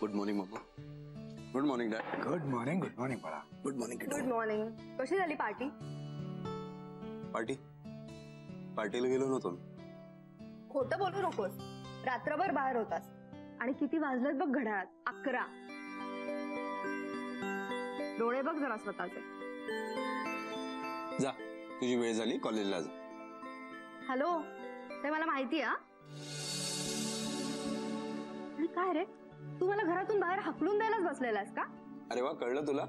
Good morning mama. Good morning dad. Good morning बाळा. Good morning. Good morning. कशी झाली party? पार्टीला गेलो नव्हतो मी. खोटं बोलू नकोस. रात्रभर बाहेर होतास आणि किती वाजलेत बघ घड्याळात. 11. डोळे बघ जरा स्वतःचे. जा, तुझी वेळ झाली, कॉलेजला जा. हॅलो, ते मला माहिती आहे. आणि काय रे, तू मला घरातून बाहेर हाकलून द्यायलाच बसलेलास का? अरे वा, कळलं तुला.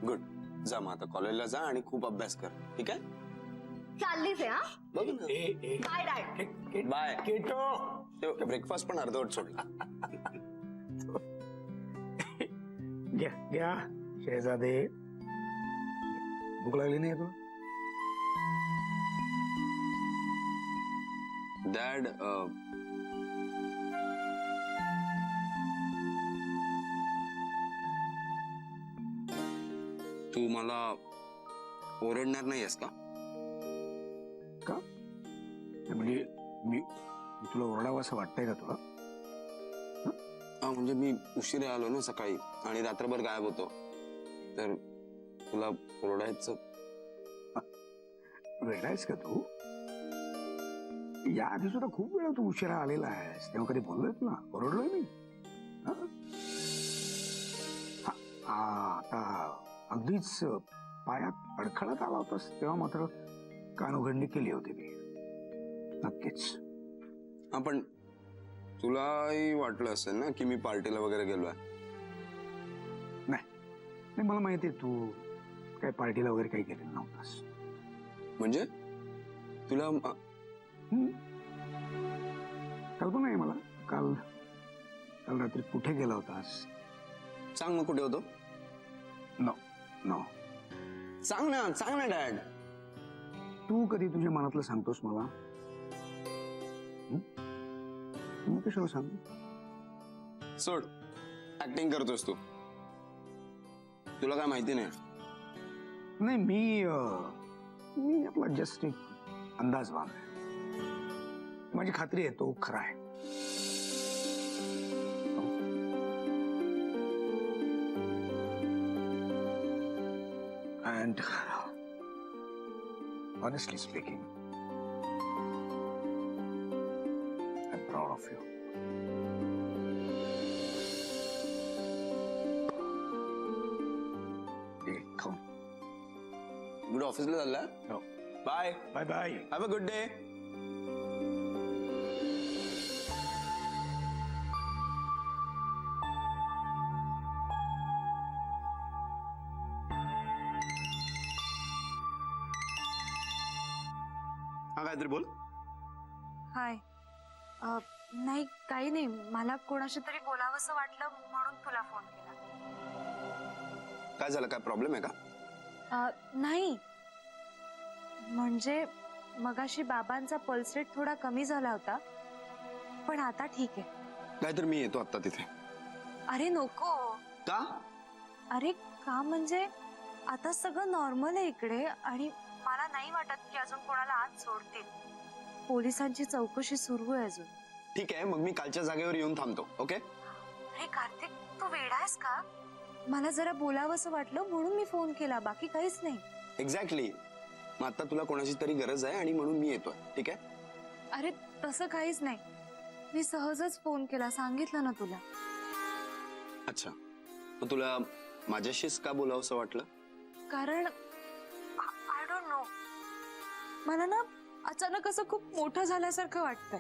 गुड. जा मग आता कॉलेजला जा आणि खूप अभ्यास कर. ठीक आहे? चाललीस आहे? हा, बघ ना. Bye dad. Bye. Keto breakfast पण अर्धवट सोडला. घ्या शेजादे. भूक लागली नाही तुला? डॅड, तू मला ओरडणार नाहीयेस का? का म्हणजे मी तुला ओरडावं असं वाटतंय का तुला? हा, म्हणजे मी उशिरा आलो ना सकाळी आणि रात्रभर गायब होतो, तर तुला ओरडायचं. वेळायस का तू? याआधी सुद्धा खूप वेळा तू उशिरा आलेला आहेस, तेव्हा कधी बोललोय तुला? ओरडलोय मी? आता अगदीच पायात अडखळत आला होतास तेव्हा मात्र कानउघडणी केली होती मी. नक्कीच. हा, पण तुलाही वाटलं असेल ना की मी पार्टीला वगैरे गेलोय. नाही, मला माहिती आहे तू काय पार्टीला वगैरे काही गेलेलं नव्हतास. म्हणजे तुला कल्पना आहे मला. काल रात्री कुठे गेला होतास? सांग मग, कुठे होतो? नो सांग ना डॅड. तू कधी तुझ्या मनातलं सांगतोस मला? मी कशाला सांगू? सोड, ऍक्टिंग करतोस तू. तुला काय माहिती नाही. नाही, मी आपला जस्ट एक अंदाज बांधलाय. माझी खात्री आहे तो खरा आहे. And honestly speaking, I'm proud of you. Hey, come. Good ऑफिसला चाललाय? No. बाय. Bye. Have a good day. हा, काहीतरी बोल. हाय. नाही, काही नाही. मला कोणाशी तरी बोलावंसं वाटलं म्हणून तुला फोन केला. काय झालं? काय प्रॉब्लेम आहे का? नाही, म्हणजे मगाशी बाबांचा पल्स रेट थोडा कमी झाला होता, पण आता ठीक आहे. नाहीतर मी येतो आता तिथे. अरे नको. का? अरे का म्हणजे आता सगळं नॉर्मल आहे इकडे आणि मला नाही वाटत की अजून कोणाला आत सोडतील. पोलिसांची चौकशी सुरू आहे अजून. ठीक आहे, मग मी कालच्या जागेवर येऊन थांबतो. ओके? अरे कार्तिक, तू वेडा आहेस का? मला जरा बोलावंसं वाटलं म्हणून मी फोन केला, बाकी काहीच नाही. एक्झॅक्टली. मग आता तुला कोणाची तरी गरज आहे आणि म्हणून मी येतोय. ठीक आहे? अरे तसं काहीच नाही, मी सहजच फोन केला, सांगितलं ना तुला. अच्छा, मग तुला माझ्याशीच का बोलावंसं वाटलं? कारण आय डोंट नो, मला ना अचानक असं खूप मोठं झाल्यासारखं वाटतंय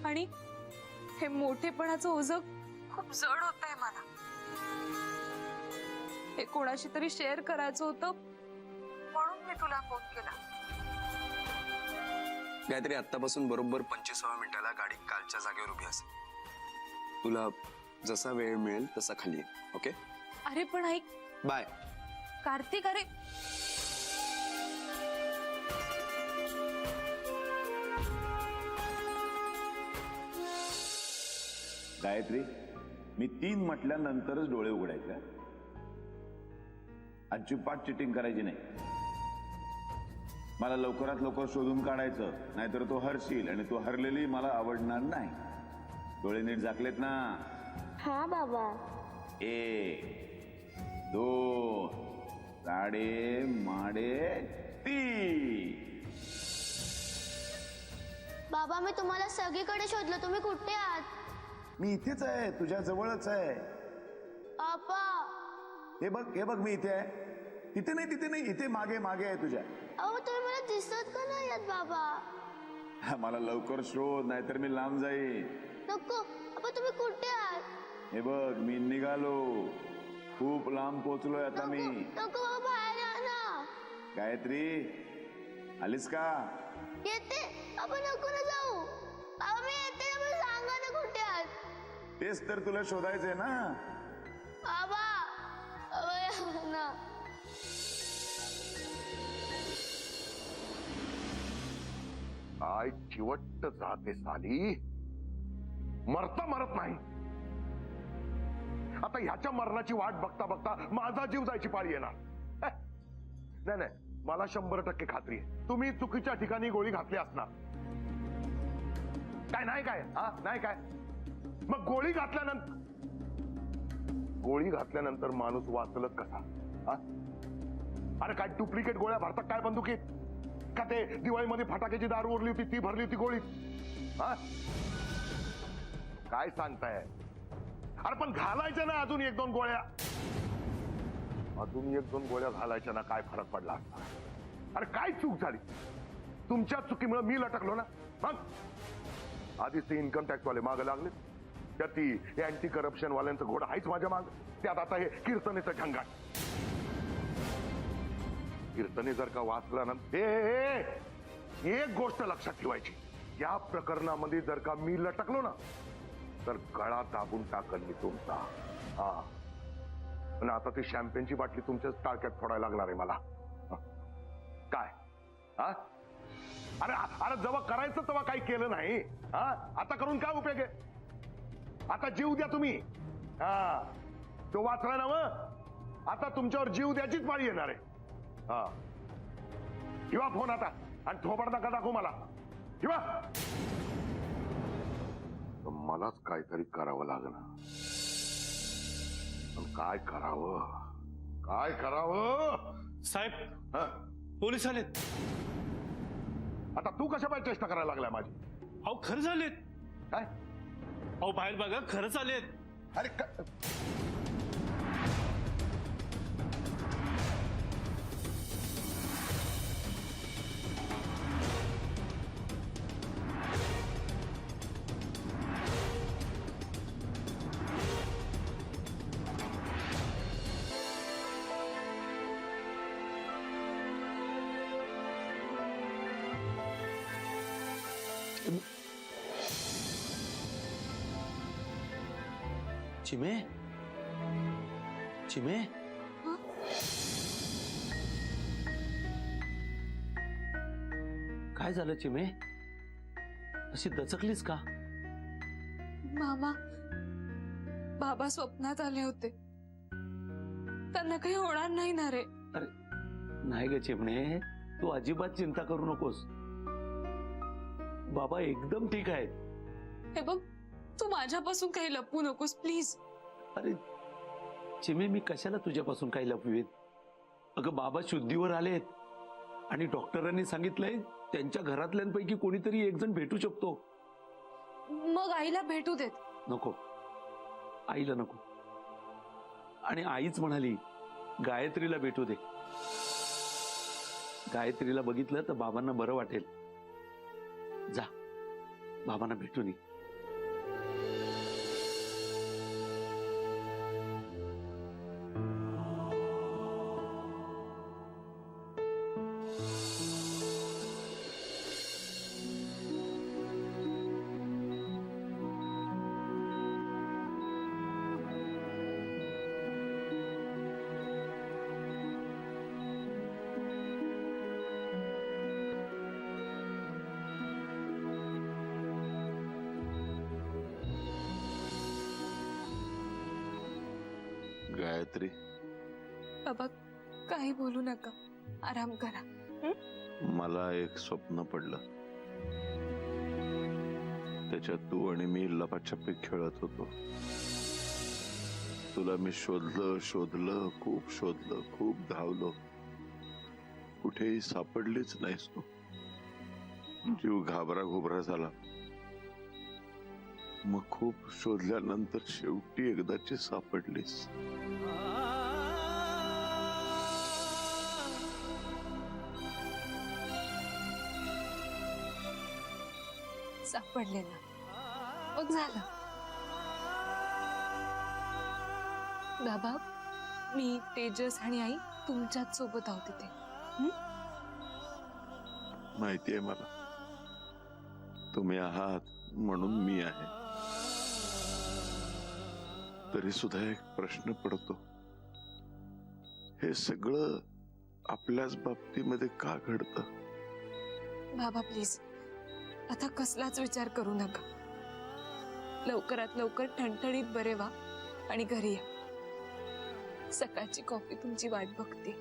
आणि हे मोठेपणाचं ओझं खूप जड होत आहे मला. हे कोणाशी तरी शेअर करायचं होतं म्हणून मी तुला फोन केला. काहीतरी आत्तापासून बरोबर 25व्या मिनिटाला गाडी कालच्या जागेवर उभी असेल. तुला जसा वेळ मिळेल तसा खाली ये. ओके? अरे पण ऐक. बाय. कार्तिक, अरे गायत्री, मी 3 म्हटल्यानंतरच डोळे उघडायचे. अजिबात चिटिंग करायची नाही. मला लवकरात लवकर शोधून काढायचं, नाहीतर तो हरशील आणि तो हरलेली मला आवडणार नाही. डोळे नीट झाकलेत ना? हा बाबा. 1 2 साडे माडे 3. बाबा मी तुम्हाला सगळीकडे शोधलं, तुम्ही कुठे आहात? मी इथेच आहे, तुझ्या जवळच आहे. पापा. हे बघ मी इथे आहे. तिथे नाही, इथे मागे मागे आहे तुझ्या. अहो तुम्ही मला दिसत का नाही आहेत बाबा? मला लवकर शोध, नाहीतर मी लांब जाईल. नको बाबा, तुम्ही कुठे आहात? हे बघ मी निघालो, खूप लांब पोहोचलोय आता मी. नको बाबा, बाहेर या ना. गायत्री आलीस का? येते. आपण नको ना जाऊ. बाबा मी येते, मला सांगा ना कुठे आहात. तेच तर तुला शोधायचंय ना. बाबा बाबा या ना. काय चिवट्ट जाते साली, मरता मरत नाही. आता ह्याच्या मरणाची वाट बघता बघता माझा जीव जायची पाळी येणार. नाही, मला 100% खात्री आहे, तुम्ही चुकीच्या ठिकाणी गोळी घातली असणार. काय नाही काय? हा नाही काय? मग गोळी घातल्यानंतर माणूस वाचलच कसा? हा? अरे काय डुप्लिकेट गोळ्या भरतात काय बंदुकीत? का ते दिवाळीमध्ये फटाक्याची दारू उरली होती ती भरली होती गोळीत? हा? काय सांगताय? अरे पण घालायच्या ना अजून 1-2 गोळ्या. अजून 1-2 गोळ्या घालायच्या ना, काय फरक पडला असता? अरे काय चूक झाली? तुमच्या चुकीमुळे मी लटकलो ना. मग आधीच ते इन्कम टॅक्स वाले मागे लागले, त्यात ती अँटी करप्शन वाल्यांचं घोडा आहेच माझ्या माग, त्यात आता हे कीर्तनेचं झंगाट. कीर्तने जर का वाचला ना, एक गोष्ट लक्षात ठेवायची, या प्रकरणामध्ये जर का मी लटकलो ना तर गळा दाबून टाकल मी तुमचा. हा, पण आता ती शॅम्पेनची बाटली तुमच्याच टाळक्यात फोडायला लागणार आहे मला. काय? हा? अरे जेव्हा करायचं तेव्हा काही केलं नाही. हा, आता करून काय उपयोग आहे? आता जीव द्या तुम्ही. हा, तो वाचला ना मग आता तुमच्यावर जीव द्यायचीच पाळी येणार आहे. हा, ठेवा फोन आता आणि थोबड नका दाखवू मला. ठेवा. मलाच काहीतरी करावं लागणार. पण काय करावं? साहेब, हा? पोलीस आलेत. आता तू कशा पाहिजे चेष्टा करायला लागलाय माझी? अहो खरंच आलेत. काय? अहो बाहेर बघा, खरंच आलेत. अरे चिमे, चिमे, काय झालं चिमे? अशी दचकलीस का? मामा, बाबा स्वप्नात आले होते, त्यांना काही होणार नाही ना रे? अरे नाही ग चिमणे, तू अजिबात चिंता करू नकोस. बाबा एकदम ठीक आहेत. हे बघ, तू माझ्यापासून काही लपवू नकोस प्लीज. अरे चिमे, मी कशाला तुझ्यापासून काही लपवीत? अगं बाबा शुद्धीवर आलेत आणि डॉक्टरांनी सांगितलंय त्यांच्या घरातल्यांपैकी कोणीतरी एक जण भेटू शकतो. मग आईला भेटू देत. नको, आईला नको. आणि आईच म्हणाली गायत्रीला भेटू दे. गायत्रीला बघितलं तर बाबांना बरं वाटेल. जा, बाबांना भेटून ये. गायत्री, बाबा काही बोलू नका, आराम करा. मला एक स्वप्न पडलं. त्याच्यात तू आणि मी लपाछपी खेळत होतो. तुला मी शोधलं, खूप शोधलं, खूप धावलो. कुठेही सापडलीच नाहीस तू. जीव घाबरा झाला. मग खूप शोधल्यानंतर शेवटी एकदाची सापडलीस. सापडले ना, मग झालं. बाबा, मी, तेजस आणि आई तुमच्याच सोबत आहोत तिथे. माहितीये मला, तुम्ही आहात म्हणून मी आहे. तरी सुद्धा एक प्रश्न पडतो, हे सगळं आपल्याच बाबतीमध्ये का घडतं? बाबा प्लीज, आता कसलाच विचार करू नका. लवकरात लवकर ठणठणीत बरे व्हा आणि घरी या. सकाळची कॉफी तुमची वाट बघते.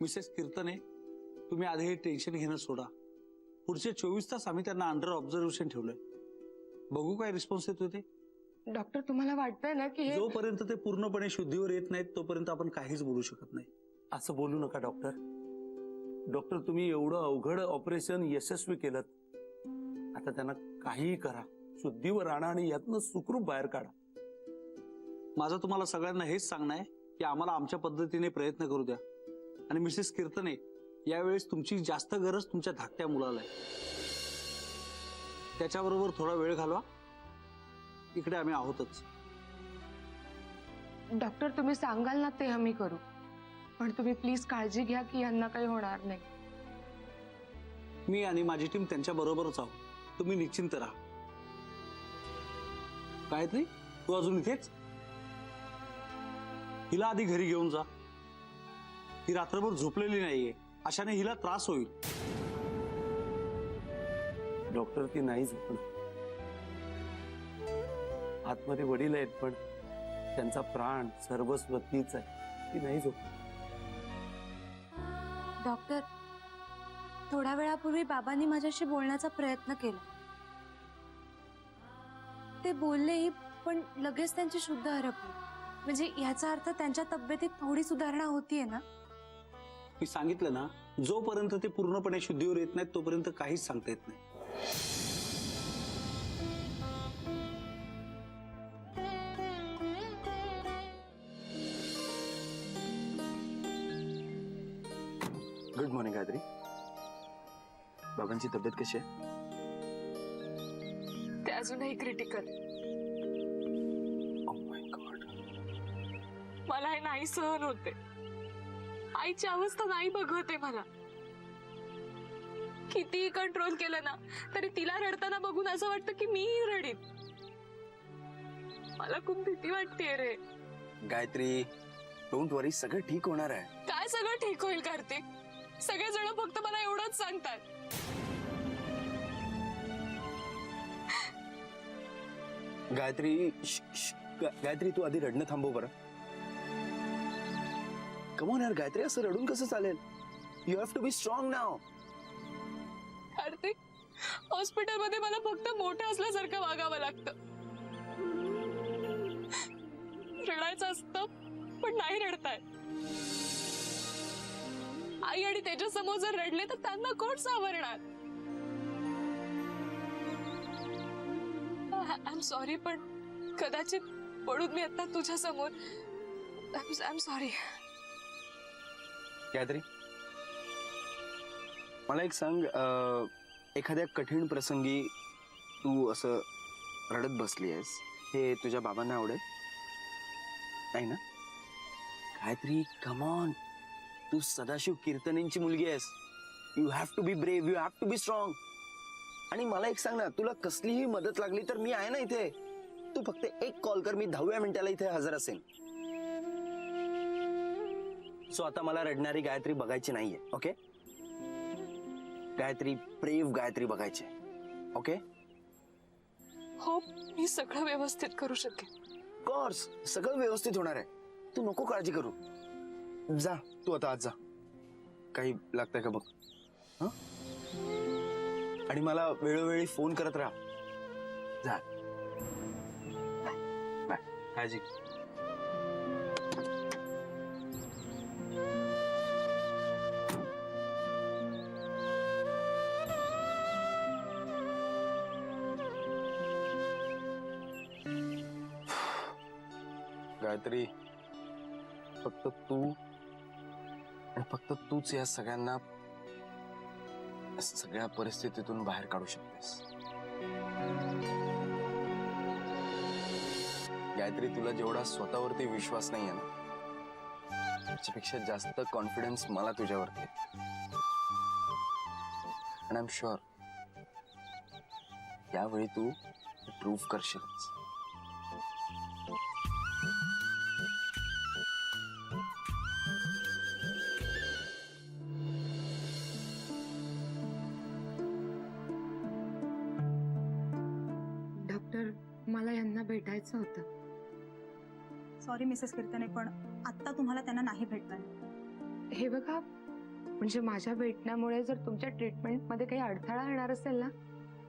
मिसेस कीर्तने, तुम्ही आधी हे टेन्शन घेणं सोडा. पुढचे 24 तास आम्ही त्यांना अंडर ऑब्झर्वेशन ठेवलंय. बघू काय रिस्पॉन्स येतो ते. डॉक्टर, तुम्हाला वाटतंय ना की हे जोपर्यंत ते पूर्णपणे शुद्धीवर येत नाहीत तोपर्यंत आपण काहीच बोलू शकत नाही. असं बोलू नका डॉक्टर. डॉक्टर, तुम्ही एवढं अवघड ऑपरेशन यशस्वी केलं. आता त्यांना काहीही करा, शुद्धीवर आणा आणि यातनं सुखरूप बाहेर काढा. माझं तुम्हाला सगळ्यांना हेच सांगणं आहे की आम्हाला आमच्या पद्धतीने प्रयत्न करू द्या. आणि मिसेस कीर्तने, यावेळेस तुमची जास्त गरज तुमच्या धाकट्या मुलाला आहे. त्याच्याबरोबर थोडा वेळ घालवा. इकडे आम्ही आहोतच. डॉक्टर, तुम्ही सांगाल ना ते आम्ही करू, पण तुम्ही प्लीज काळजी घ्या की यांना काही होणार नाही. मी आणि माझी टीम त्यांच्या बरोबरच आहोत. तुम्ही निश्चिंत राहा. गायत्री, तू अजून इथेच? हिला आधी घरी घेऊन जा. ही रात्रभर झोपलेली नाहीये, अशाने हिला त्रास होईल. डॉक्टर, ती नाही झोपणार. आतमध्ये वडील आहेत, पण त्यांचा प्राण सर्वस्व तीच आहे. ती नाही झोपणार. डॉक्टर, थोड्या वेळापूर्वी बाबांनी माझ्याशी बोलण्याचा प्रयत्न केला. ते बोललेही, पण लगेच त्यांची शुद्ध हरपली. म्हणजे याचा अर्थ त्यांच्या तब्येतीत थोडी सुधारणा होतीये ना? मी सांगितलं ना, जोपर्यंत ते पूर्णपणे शुद्धीवर येत नाहीत तोपर्यंत काहीच सांगता येत नाही. Good morning Gayatri. बाबांची तब्येत कशी आहे? ते अजूनही क्रिटिकल. Oh my God. मला हे नाही सहन होते. आईची अवस्था नाही बघवते मला. कितीही कंट्रोल केलं ना तरी तिला रडताना बघून असं वाटतं की मीही रडीन. मला खूप भीती वाटते रे. गायत्री, डोंट वरी, सगळं ठीक होणार आहे. काय सगळं ठीक होईल कार्तिक? सगळेजण फक्त मला एवढंच सांगतात. गायत्री, गायत्री, तू आधी रडणं थांबव बरं. कमॉन यार गायत्री, असं रडून कसं चालेल? You have to be strong now. Kartik, हॉस्पिटलमध्ये मला फक्त मोठं असल्यासारखं वागावं लागतं. रडायचं असतं पण नाही रडताय. आई आणि तेजस समोर जर रडले तर त्यांना कोण सावरणार? आय एम सॉरी, पण कदाचित पडून मी आता तुझ्या समोर. I am sorry. गायत्री, मला एक सांग, एखाद्या कठीण प्रसंगी तू असं रडत बसली आहेस, हे तुझ्या बाबांना आवडेल नाही ना? गायत्री, कम ऑन, तू सदाशिव कीर्तनेंची मुलगी आहेस. You have to be brave, you have to be strong. आणि मला एक सांग ना, तुला कसलीही मदत लागली तर मी आहे ना इथे. तू फक्त एक कॉल कर, मी 10व्या मिनिटाला इथे हजर असेल. सो आता मला रडणारी गायत्री बघायची नाहीये, ओके? गायत्री, ब्रेव्ह गायत्री बघायची, ओके? हो, मी सगळं व्यवस्थित करू शकेन. कोर्स सगळं व्यवस्थित होणार आहे. तू नको काळजी करू. जा तू आता, आज जा. काही लागतंय का बघ, हं? आणि मला वेळोवेळी फोन करत राहा. जा, बाय. काळजी घे. गायत्री, फक्त तू आणि फक्त तूच या सगळ्यांना, सगळ्या परिस्थितीतून बाहेर काढू शकतेस. गायत्री, तुला जेवढा स्वतःवरती विश्वास नाहीये ना, त्याच्यापेक्षा जास्त कॉन्फिडन्स मला तुझ्यावरती आहे. आणि आय एम शुअर यावेळी तू प्रूव्ह करशीलच. डॉक्टर, मला यांना भेटायचं होतं. सॉरी मिसेस कीर्तने, पण आत्ता तुम्हाला त्यांना नाही भेटणार. हे बघा, म्हणजे माझ्या भेटण्यामुळे जर तुमच्या ट्रीटमेंटमध्ये काही अडथळा येणार असेल ना,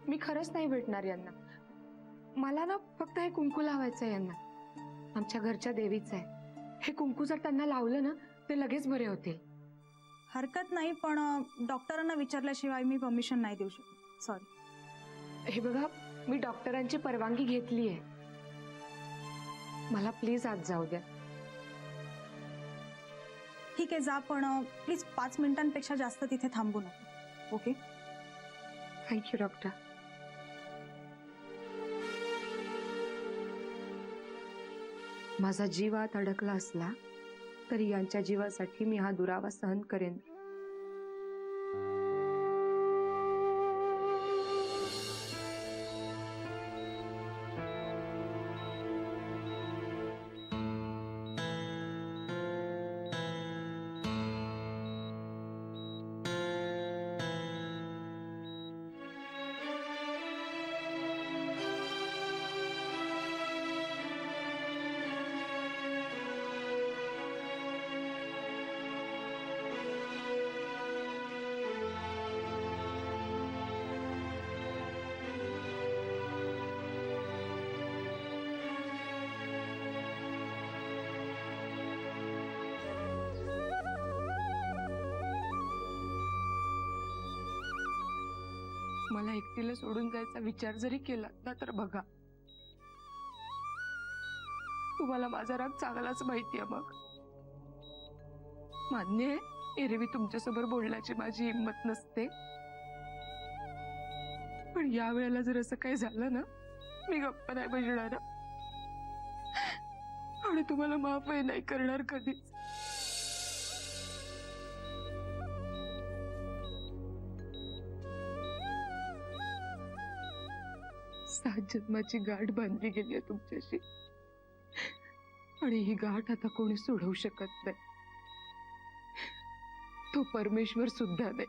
मी खरंच नाही भेटणार यांना. मला ना फक्त हे कुंकू लावायचं आहे यांना. आमच्या घरच्या देवीचं आहे. हे कुंकू जर त्यांना लावलं ना, ते लगेच बरे होतील. हरकत नाही, पण डॉक्टरांना विचारल्याशिवाय मी परमिशन नाही देऊ शकत. सॉरी. हे बघा, मी डॉक्टरांची परवानगी घेतली आहे. मला प्लीज आज जाऊ द्या. ठीक आहे, जा, पण प्लीज 5 मिनिटांपेक्षा जास्त तिथे थांबू नका. ओके? Thank you doctor. माझा जीव आत अडकला असला तरी यांच्या जीवासाठी मी हा दुरावा सहन करेन. मला एकटीला सोडून जायचा विचार जरी केला ना, तर बघा, तुम्हाला माझा राग चांगलाच माहितीये. मग मान्य आहे, एरवी तुमच्यासमोर बोलण्याची माझी हिंमत नसते, पण या वेळेला जर असं काही झालं ना, मी गप्प नाही बसणार आणि तुम्हाला माफही नाही करणार कधीच. सात जन्माची गाठ बांधली गेली आहे तुमच्याशी, आणि ही गाठ आता कोणी सोडवू शकत नाही. तो परमेश्वर सुद्धा नाही.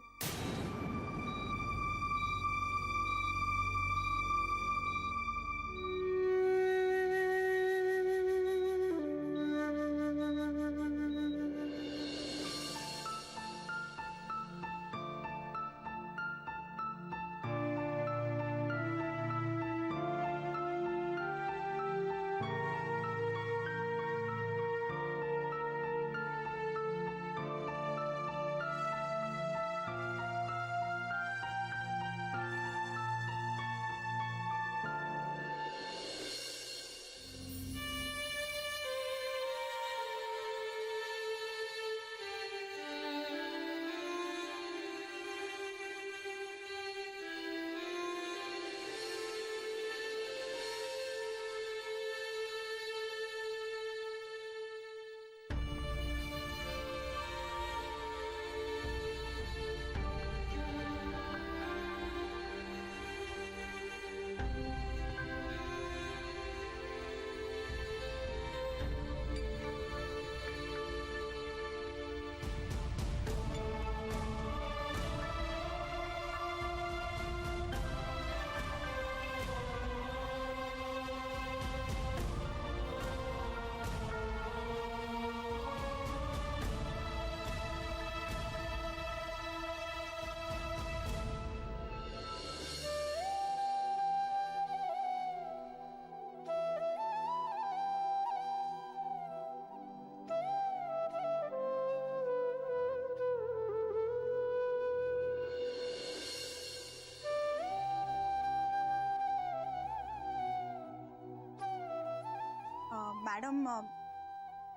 मॅडम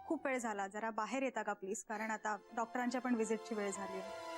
खूप वेळ झाला, जरा बाहेर येता का प्लीज, कारण आता डॉक्टरांच्या पण व्हिजिटची वेळ झाली आहे.